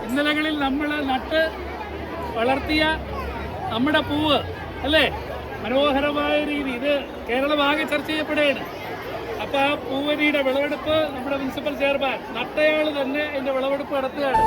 ഇന്നലകളിൽ നമ്മൾ നട്ട് വളർത്തിയ നമ്മുടെ പൂവ് അല്ലേ, മനോഹരമായ രീതി ഇത് കേരളമാകെ ചർച്ച ചെയ്യപ്പെടുകയാണ്. അപ്പോൾ ആ പൂവരിയുടെ വിളവെടുപ്പ് നമ്മുടെ മുനിസിപ്പൽ ചെയർമാൻ നട്ടയാൾ തന്നെ അതിൻ്റെ വിളവെടുപ്പ് നടത്തുകയാണ്.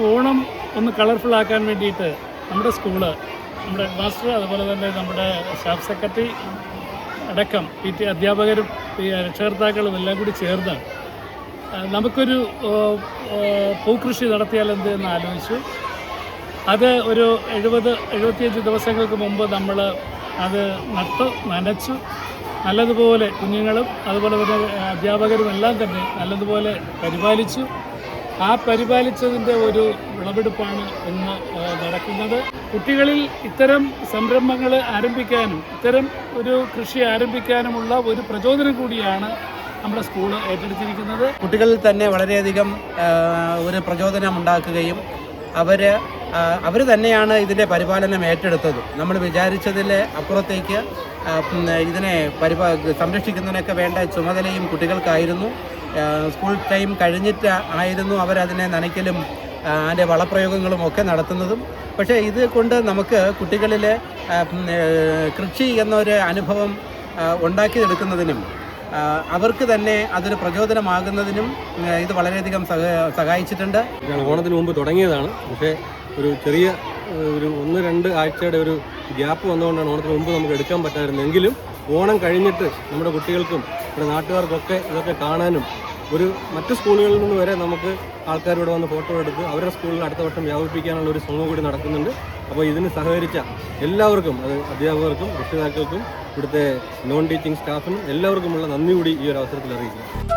ഓണം ഒന്ന് കളർഫുൾ ആക്കാൻ വേണ്ടിയിട്ട് നമ്മുടെ സ്കൂള്, നമ്മുടെ ഹെഡ് മാസ്റ്റർ, അതുപോലെ തന്നെ നമ്മുടെ സ്റ്റാഫ് സെക്രട്ടറി അടക്കം PT അധ്യാപകരും രക്ഷകർത്താക്കളും എല്ലാം കൂടി ചേർന്ന് നമുക്കൊരു പൂക്കൃഷി നടത്തിയാൽ എന്ത് എന്ന് ആലോചിച്ചു. അത് ഒരു 70-75 ദിവസങ്ങൾക്ക് മുമ്പ് നമ്മൾ അത് നട്ടു നനച്ചു നല്ലതുപോലെ, കുഞ്ഞുങ്ങളും അതുപോലെ തന്നെ അധ്യാപകരും എല്ലാം തന്നെ നല്ലതുപോലെ പരിപാലിച്ചു. ആ പരിപാലിച്ചതിൻ്റെ ഒരു വിളവെടുപ്പാണ് ഇന്ന് നടക്കുന്നത്. കുട്ടികളിൽ ഇത്തരം സംരംഭങ്ങൾ ആരംഭിക്കാനും ഇത്തരം ഒരു കൃഷി ആരംഭിക്കാനുമുള്ള ഒരു പ്രചോദനം കൂടിയാണ് നമ്മുടെ സ്കൂള് ഏറ്റെടുത്തിരിക്കുന്നത്. കുട്ടികളിൽ തന്നെ വളരെയധികം ഒരു പ്രചോദനം ഉണ്ടാക്കുകയും അവർ തന്നെയാണ് ഇതിൻ്റെ പരിപാലനം ഏറ്റെടുത്തത്. നമ്മൾ വിചാരിച്ചതിൽ അപ്പുറത്തേക്ക് ഇതിനെ സംരക്ഷിക്കുന്നതിനൊക്കെ വേണ്ട ചുമതലയും കുട്ടികൾക്കായിരുന്നു. സ്കൂൾ ടൈം കഴിഞ്ഞിട്ട് ആയിരുന്നു അവരതിനെ നനയ്ക്കലും അതിൻ്റെ വളപ്രയോഗങ്ങളും ഒക്കെ നടത്തുന്നതും. പക്ഷേ ഇത് കൊണ്ട് നമുക്ക് കുട്ടികളിൽ കൃഷി എന്നൊരു അനുഭവം ഉണ്ടാക്കിയെടുക്കുന്നതിനും അവർക്ക് തന്നെ അതൊരു പ്രചോദനമാകുന്നതിനും ഇത് വളരെയധികം സഹായിച്ചിട്ടുണ്ട്. ഓണത്തിന് മുമ്പ് തുടങ്ങിയതാണ്. പക്ഷേ ഒരു ചെറിയ ഒരു 1-2 ആഴ്ചയുടെ ഒരു ഗ്യാപ്പ് വന്നുകൊണ്ടാണ് ഓണത്തിന് മുമ്പ് നമുക്ക് എടുക്കാൻ പറ്റാതിരുന്നെങ്കിലും ഓണം കഴിഞ്ഞിട്ട് നമ്മുടെ കുട്ടികൾക്കും നമ്മുടെ നാട്ടുകാർക്കൊക്കെ ഇതൊക്കെ കാണാനും മറ്റ് സ്കൂളുകളിൽ നിന്ന് വരെ നമുക്ക് ആൾക്കാരോട് വന്ന് ഫോട്ടോ എടുത്ത് അവരുടെ സ്കൂളിൽ അടുത്ത വർഷം വ്യാപിപ്പിക്കാനുള്ള ഒരു ശ്രമം കൂടി നടക്കുന്നുണ്ട്. അപ്പോൾ ഇതിന് സഹകരിച്ച എല്ലാവർക്കും, അത് അധ്യാപകർക്കും രക്ഷിതാക്കൾക്കും ഇവിടുത്തെ നോൺ ടീച്ചിങ് സ്റ്റാഫിനും എല്ലാവർക്കുമുള്ള നന്ദി കൂടി ഈ ഒരു അവസരത്തിൽ അറിയിക്കുന്നു.